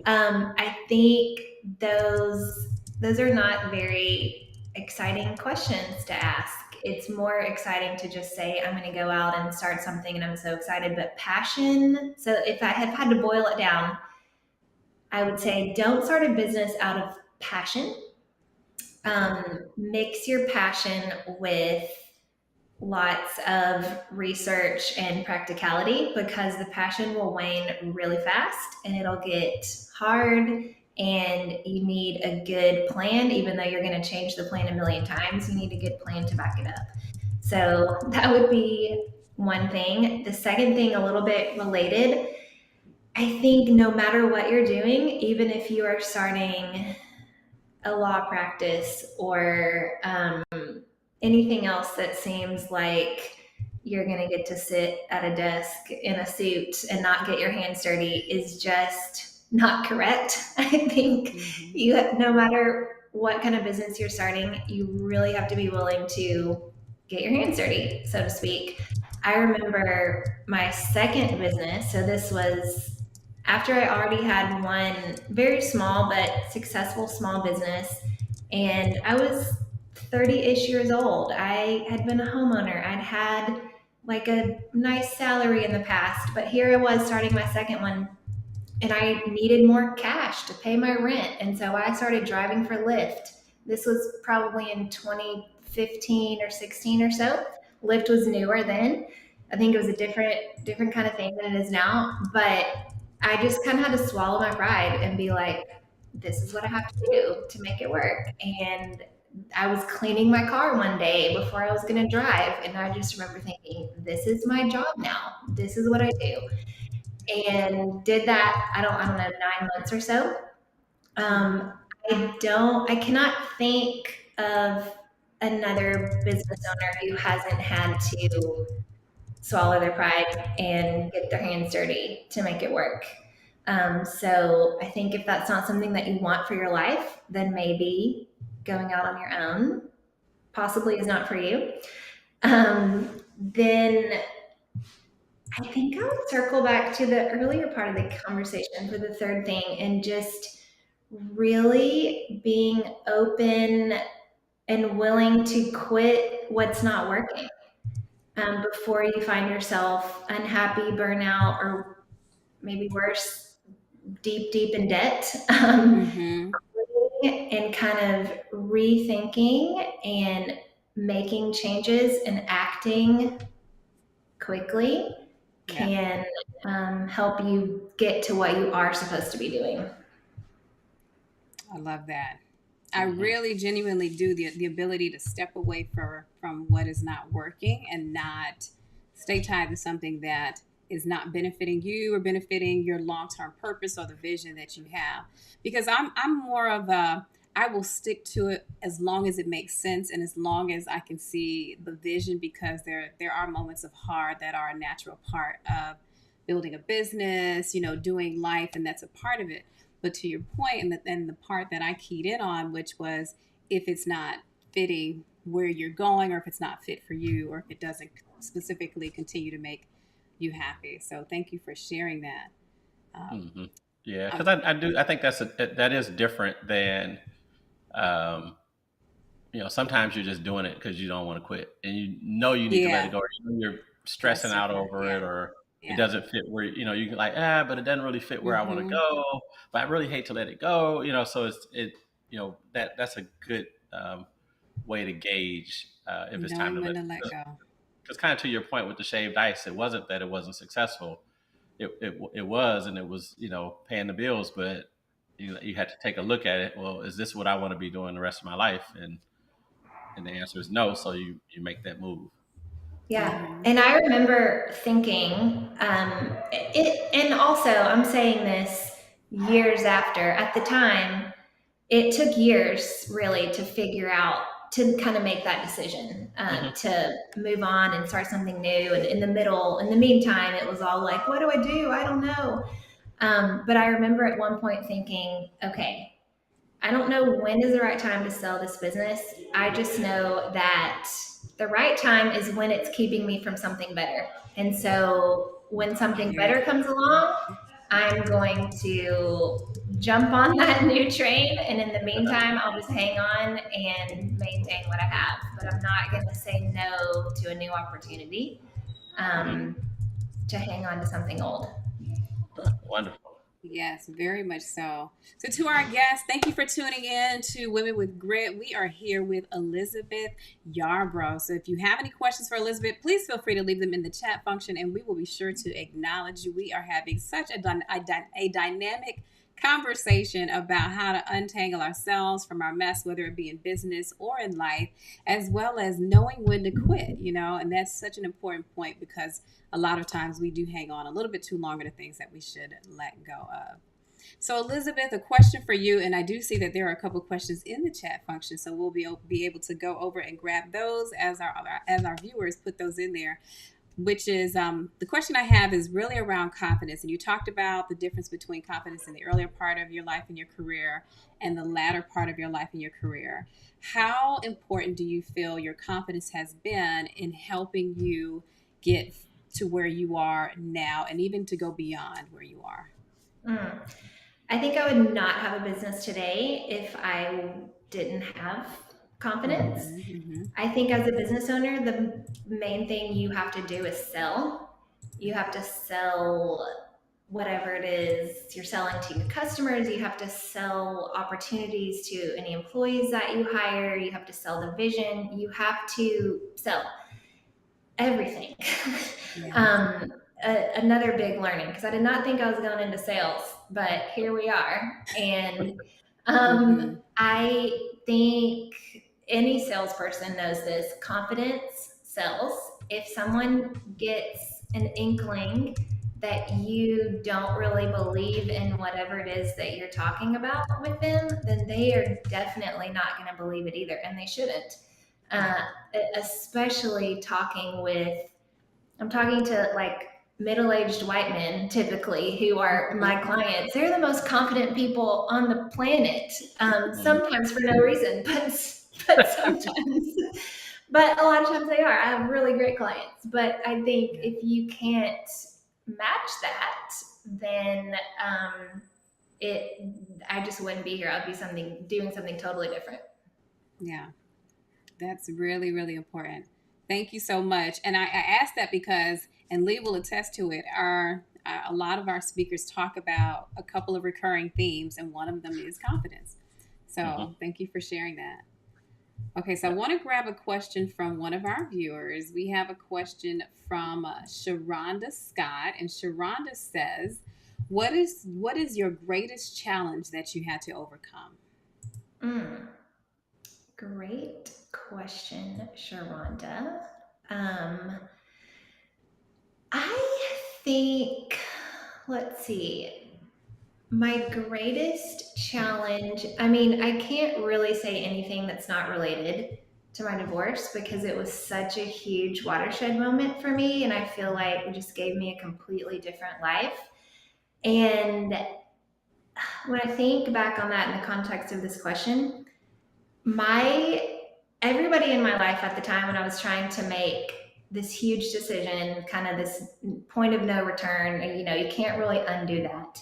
I think those are not very exciting questions to ask. It's more exciting to just say, I'm going to go out and start something and I'm so excited. But passion, so if I had to boil it down, I would say don't start a business out of passion. Mix your passion with lots of research and practicality because the passion will wane really fast and it'll get hard and you need a good plan. Even though you're going to change the plan a million times, you need a good plan to back it up. So that would be one thing. The second thing, a little bit related, I think no matter what you're doing, even if you are starting a law practice or anything else that seems like you're going to get to sit at a desk in a suit and not get your hands dirty is just not correct. I think Mm-hmm. no matter what kind of business you're starting, you really have to be willing to get your hands dirty, so to speak. I remember my second business. So this was after I already had one very small but successful small business. And I was 30-ish years old. I had been a homeowner. I'd had like a nice salary in the past, but here I was starting my second one and I needed more cash to pay my rent. And so I started driving for Lyft. This was probably in 2015 or 16 or so. Lyft was newer then. I think it was a different kind of thing than it is now. But I just kind of had to swallow my pride and be like, this is what I have to do to make it work. And I was cleaning my car one day before I was going to drive. And I just remember thinking, this is my job now. This is what I do, and did that. I don't know, 9 months or so. Mm-hmm. Um, I cannot think of another business owner who hasn't had to swallow their pride and get their hands dirty to make it work. So I think if that's not something that you want for your life, then maybe going out on your own possibly is not for you. Then I think I would circle back to the earlier part of the conversation for the third thing and just really being open and willing to quit what's not working before you find yourself unhappy, burnout, or maybe worse, deep in debt. Mm-hmm. And kind of rethinking and making changes and acting quickly Yeah. can help you get to what you are supposed to be doing. I love that. I Mm-hmm. really genuinely do the ability to step away from what is not working and not stay tied to something that is not benefiting you or benefiting your long-term purpose or the vision that you have. Because I'm more of a I will stick to it as long as it makes sense and as long as I can see the vision, because there are moments of hard that are a natural part of building a business, doing life, and that's a part of it. But to your point, and the part that I keyed in on, which was if it's not fitting where you're going, or if it's not fit for you, or if it doesn't specifically continue to make you happy. So thank you for sharing that. Um, Mm-hmm. Yeah, I, because I think that is different than um, sometimes you're just doing it because you don't want to quit, and you need to let it yeah, go, or you're stressing that's out different. over it, Yeah, or it yeah. doesn't fit where you can like but it doesn't really fit where I want to Mm-hmm. go, but I really hate to let it go. So that's a good way to gauge if it's time Knowing to when let to let go. go. Because kind of to your point with the shaved ice, it wasn't that it wasn't successful. It was, and it was paying the bills, but you had to take a look at it. Well, is this what I want to be doing the rest of my life? And the answer is no. So you make that move. Yeah. Mm-hmm. And I remember thinking, and also I'm saying this years after, at the time, it took years really to figure out, to kind of make that decision, Hmm. to move on and start something new. And in the meantime, it was all like, what do I do? I don't know. But I remember at one point thinking, okay, I don't know when is the right time to sell this business. I just know that the right time is when it's keeping me from something better. And so when something Yeah. better comes along, I'm going to jump on that new train. And in the meantime, I'll just hang on and maintain what I have. But I'm not going to say no to a new opportunity, Hmm. um, to hang on to something old. Wonderful. Yes, very much so. So, to our guests, thank you for tuning in to Women with Grit. We are here with Elizabeth Yarbrough. So, if you have any questions for Elizabeth, please feel free to leave them in the chat function and we will be sure to acknowledge you. We are having such a dynamic conversation about how to untangle ourselves from our mess, whether it be in business or in life, as well as knowing when to quit, and that's such an important point because a lot of times we do hang on a little bit too long to things that we should let go of. So, Elizabeth, a question for you, and I do see that there are a couple of questions in the chat function, so we'll be able to go over and grab those as our viewers put those in there. which is the question I have is really around confidence. And you talked about the difference between confidence in the earlier part of your life and your career and the latter part of your life and your career. How important do you feel your confidence has been in helping you get to where you are now and even to go beyond where you are? Mm. I think I would not have a business today if I didn't have confidence. Mm-hmm. I think as a business owner, the main thing you have to do is sell. You have to sell whatever it is you're selling to your customers. You have to sell opportunities to any employees that you hire. You have to sell the vision. You have to sell everything. Yeah. um, Another big learning, because I did not think I was going into sales, but here we are. And Mm-hmm. I think any salesperson knows this: confidence sells. If someone gets an inkling that you don't really believe in whatever it is that you're talking about with them, then they are definitely not going to believe it either, and they shouldn't. Yeah. Uh, Especially I'm talking to like middle-aged white men typically who are my clients. They're the most confident people on the planet. Mm. Sometimes for no reason, but sometimes, but a lot of times they are. I have really great clients, but I think Yeah. if you can't match that, then it I just wouldn't be here. I'd be doing something totally different. Yeah. That's really, really important. Thank you so much. And I asked that because, and Lee will attest to it, a lot of our speakers talk about a couple of recurring themes, and one of them is confidence. Mm-hmm. So thank you for sharing that. Okay, so I Yeah. want to grab a question from one of our viewers. We have a question from Sharonda Scott, and Sharonda says, "What is your greatest challenge that you had to overcome?" Mm. Great question, Sharonda. Um, I think, let's see, my greatest challenge, I mean, I can't really say anything that's not related to my divorce because it was such a huge watershed moment for me. And I feel like it just gave me a completely different life. And when I think back on that in the context of this question, my everybody in my life at the time when I was trying to make this huge decision, kind of this point of no return, you can't really undo that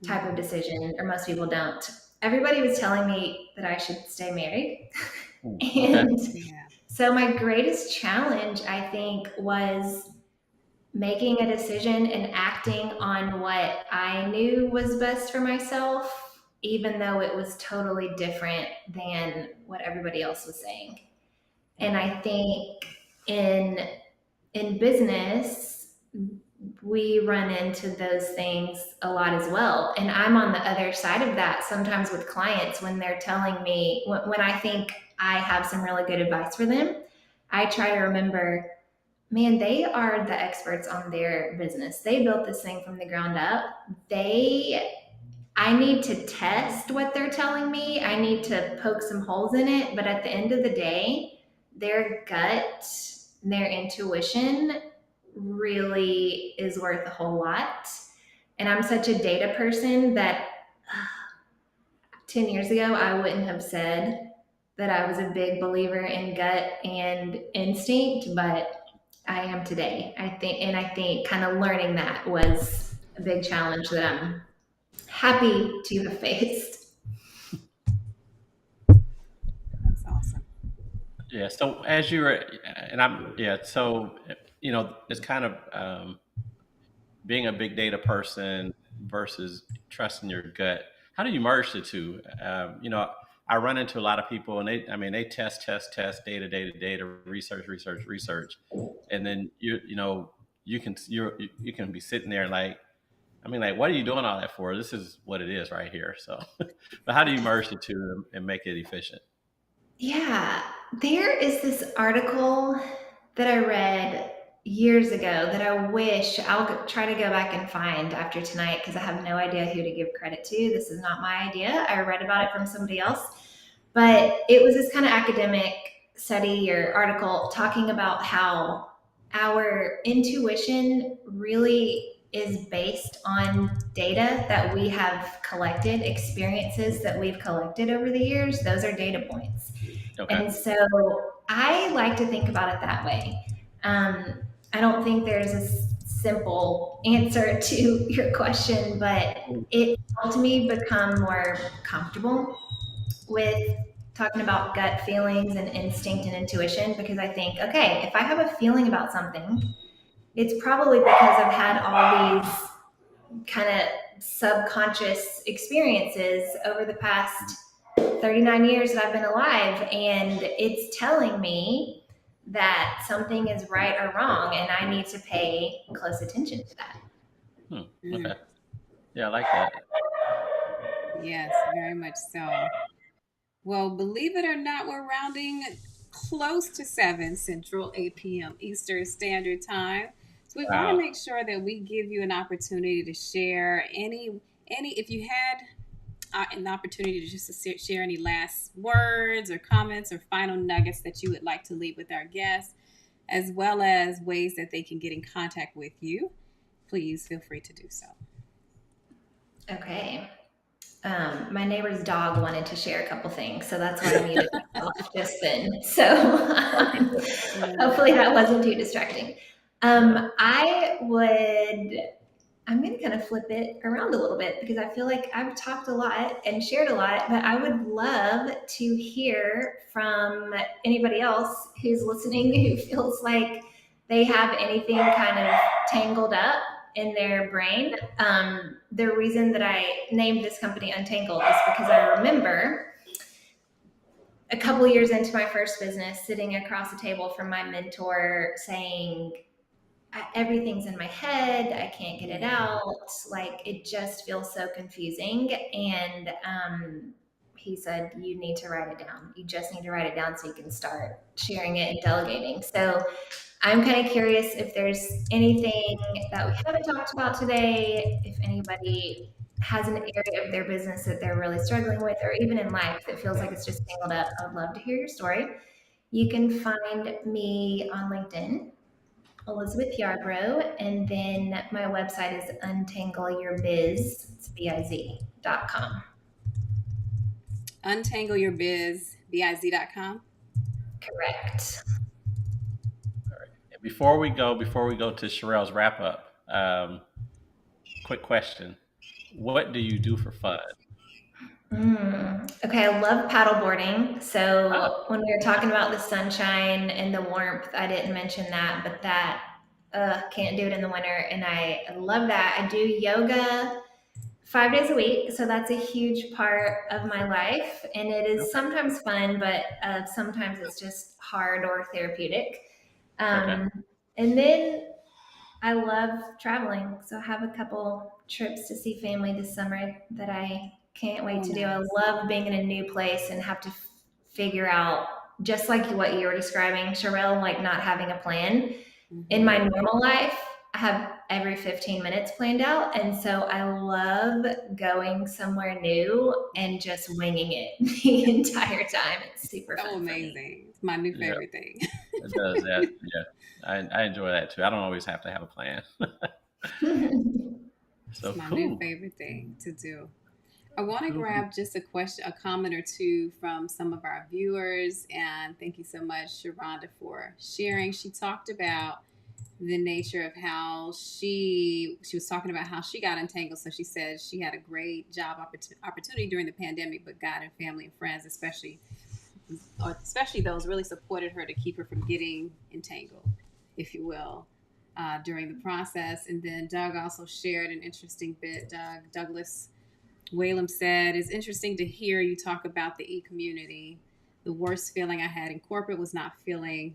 type of Mm-hmm. decision, or most people don't. Everybody was telling me that I should stay married. Mm. Okay. And Yeah. so my greatest challenge, I think, was making a decision and acting on what I knew was best for myself, even though it was totally different than what everybody else was saying. And Mm-hmm. I think in in business, we run into those things a lot as well. And I'm on the other side of that sometimes with clients when they're telling me, when I think I have some really good advice for them, I try to remember, man, they are the experts on their business. They built this thing from the ground up. I need to test what they're telling me. I need to poke some holes in it. But at the end of the day, their gut, their intuition really is worth a whole lot. And I'm such a data person that 10 years ago, I wouldn't have said that I was a big believer in gut and instinct, but I am today. I think kind of learning that was a big challenge that I'm happy to have faced. That's awesome. Yeah. So as you were, and I'm, yeah. So it's kind of being a big data person versus trusting your gut. How do you merge the two? I run into a lot of people, and they test, test, test, data, research, research, research, and then you can be sitting there like, like, what are you doing all that for? This is what it is right here. So, but how do you merge the two and make it efficient? Yeah, there is this article that I read years ago that I wish try to go back and find after tonight because I have no idea who to give credit to. This is not my idea. I read about it from somebody else, but it was this kind of academic study or article talking about how our intuition really is based on data that we have collected, experiences that we've collected over the years. Those are data points. Okay. And so I like to think about it that way. I don't think there's a simple answer to your question, but it helped me become more comfortable with talking about gut feelings and instinct and intuition, because I think, okay, if I have a feeling about something, it's probably because I've had all these kind of subconscious experiences over the past 39 years that I've been alive, and it's telling me that something is right or wrong, and I need to pay close attention to that. Okay. Yeah, I like that. Yes, very much so. Well, believe it or not, we're rounding close to 7 Central, 8 p.m. Eastern Standard Time. So we want to Wow. make sure that we give you an opportunity to share if you had an opportunity to just to share any last words or comments or final nuggets that you would like to leave with our guests, as well as ways that they can get in contact with you, please feel free to do so. Okay. My neighbor's dog wanted to share a couple things, so that's why I muted myself just then. So hopefully that wasn't too distracting. I'm going to kind of flip it around a little bit, because I feel like I've talked a lot and shared a lot, but I would love to hear from anybody else who's listening who feels like they have anything kind of tangled up in their brain. The reason that I named this company Untangled is because I remember a couple years into my first business sitting across the table from my mentor saying, everything's in my head. I can't get it out. Like, it just feels so confusing. And he said, you need to write it down. You just need to write it down so you can start sharing it and delegating. So I'm kind of curious if there's anything that we haven't talked about today, if anybody has an area of their business that they're really struggling with, or even in life that feels like it's just tangled up. I would love to hear your story. You can find me on LinkedIn, Elizabeth Yarbrough, and then my website is untangleyourbiz.com. Untangleyourbiz.com. Correct. All right. And before we go to Sherelle's wrap up, quick question: what do you do for fun? Okay, I love paddleboarding. So Oh, when we were talking about the sunshine and the warmth, I didn't mention that, but that can't do it in the winter, and I love that. I do yoga 5 days a week, so that's a huge part of my life, and it is okay, sometimes fun, but sometimes it's just hard or therapeutic. okay. Um, and then I love traveling, so I have a couple trips to see family this summer that I can't wait Oh, to do. I nice. love being in a new place and have to figure out, just like what you were describing, Sherelle, like not having a plan. In my Mm-hmm. normal life, I have every 15 minutes planned out. And so I love going somewhere new and just winging it the entire time. It's super So fun for me. amazing. It's my new Yeah, favorite thing. it does that. Yeah, I enjoy that too. I don't always have to have a plan. It's So my new cool, favorite thing to do. I want to cool, cool. grab just a comment or two from some of our viewers. And thank you so much, Sharonda, for sharing. She talked about the nature of how she was talking about how she got entangled. So she said she had a great job opportunity during the pandemic, but God and family and friends, especially those, really supported her to keep her from getting entangled, if you will, during the process. And then Doug also shared an interesting bit. Douglas Whalem said, it's interesting to hear you talk about the e-community. The worst feeling I had in corporate was not feeling,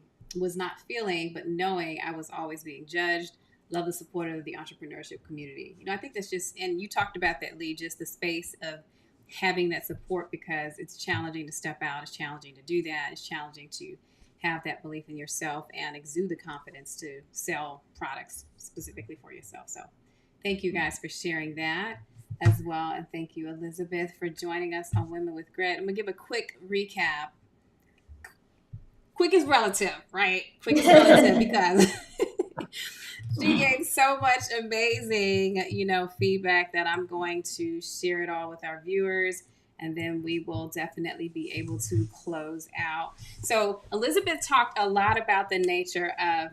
but knowing I was always being judged. Love the support of the entrepreneurship community. I think that's just, and you talked about that, Lee, just the space of having that support, because it's challenging to step out. It's challenging to do that. It's challenging to have that belief in yourself and exude the confidence to sell products specifically for yourself. So thank you guys for sharing that as well. And thank you, Elizabeth, for joining us on Women with Grit. I'm going to give a quick recap. Quick is relative, right? Quick is relative because She gave so much amazing, feedback that I'm going to share it all with our viewers, and then we will definitely be able to close out. So Elizabeth talked a lot about the nature of,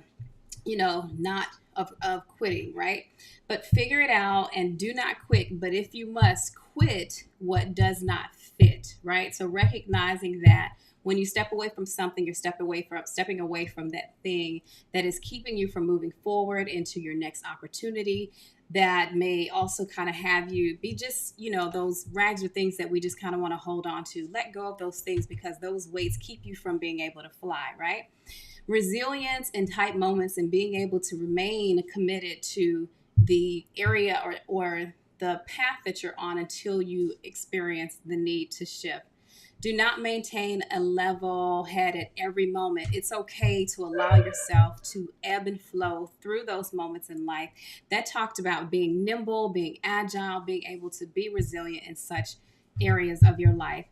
not of quitting, right? But figure it out and do not quit. But if you must, quit what does not fit, right? So recognizing that when you step away from something, you're stepping away from that thing that is keeping you from moving forward into your next opportunity, that may also kind of have you be just, those rags or things that we just kind of want to hold on to. Let go of those things because those weights keep you from being able to fly, right? Resilience in tight moments and being able to remain committed to the area or the path that you're on until you experience the need to shift. Do not maintain a level head at every moment. It's okay to allow yourself to ebb and flow through those moments in life. That talked about being nimble, being agile, being able to be resilient in such areas of your life.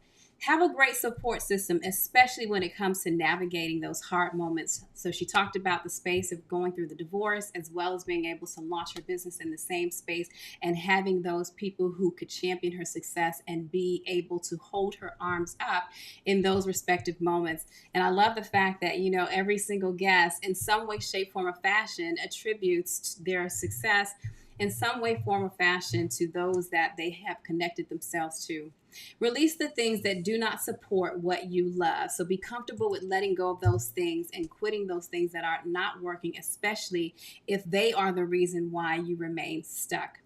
Have a great support system, especially when it comes to navigating those hard moments. So she talked about the space of going through the divorce, as well as being able to launch her business in the same space and having those people who could champion her success and be able to hold her arms up in those respective moments. And I love the fact that, every single guest in some way, shape, form, or fashion attributes their success in some way, form, or fashion to those that they have connected themselves to. Release the things that do not support what you love. So be comfortable with letting go of those things and quitting those things that are not working, especially if they are the reason why you remain stuck.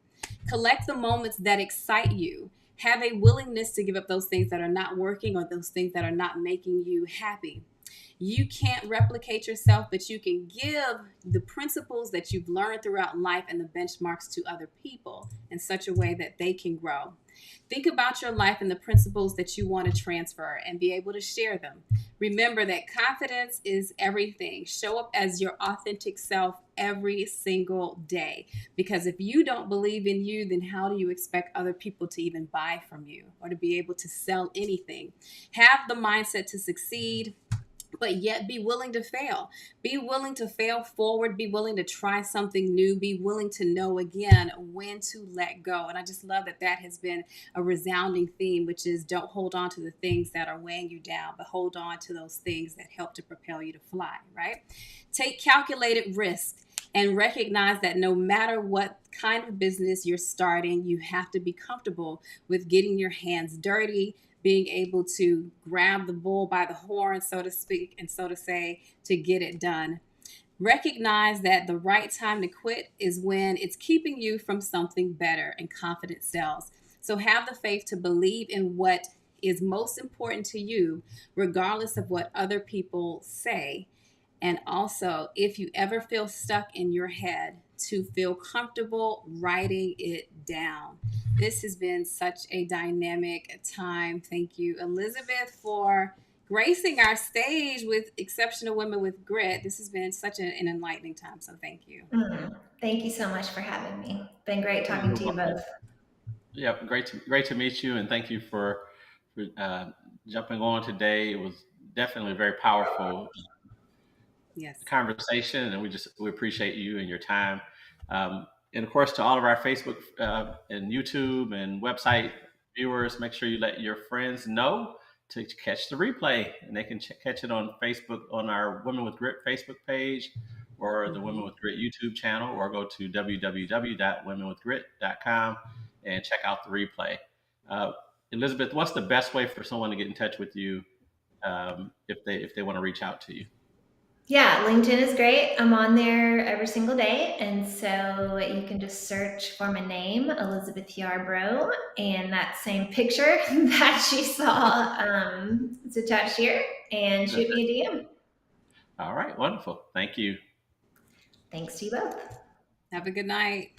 Collect the moments that excite you. Have a willingness to give up those things that are not working or those things that are not making you happy. You can't replicate yourself, but you can give the principles that you've learned throughout life and the benchmarks to other people in such a way that they can grow. Think about your life and the principles that you want to transfer and be able to share them. Remember that confidence is everything. Show up as your authentic self every single day. Because if you don't believe in you, then how do you expect other people to even buy from you or to be able to sell anything? Have the mindset to succeed, but yet be willing to fail. Be willing to fail forward. Be willing to try something new. Be willing to know again when to let go. And I just love that that has been a resounding theme, which is don't hold on to the things that are weighing you down, but hold on to those things that help to propel you to fly, right? Take calculated risks and recognize that no matter what kind of business you're starting, you have to be comfortable with getting your hands dirty, being able to grab the bull by the horn, so to speak, and so to say, to get it done. Recognize that the right time to quit is when it's keeping you from something better, and confidence sells. So have the faith to believe in what is most important to you, regardless of what other people say. And also, if you ever feel stuck in your head, to feel comfortable writing it down. This has been such a dynamic time. Thank you, Elizabeth, for gracing our stage with Exceptional Women with Grit. This has been such an enlightening time. So thank you. Thank you so much for having me. Been great talking You're to you welcome. both. Yeah, great to meet you, and thank you for jumping on today. It was definitely a very powerful Yes. conversation, and we appreciate you and your time. And of course, to all of our Facebook and YouTube and website viewers, make sure you let your friends know to catch the replay, and they can catch it on Facebook on our Women with Grit Facebook page or the Women with Grit YouTube channel, or go to www.womenwithgrit.com and check out the replay. Uh, Elizabeth, what's the best way for someone to get in touch with you if they want to reach out to you? Yeah, LinkedIn is great. I'm on there every single day. And so you can just search for my name, Elizabeth Yarbrough, and that same picture that she saw is attached here, and shoot me a DM. All right, wonderful. Thank you. Thanks to you both. Have a good night.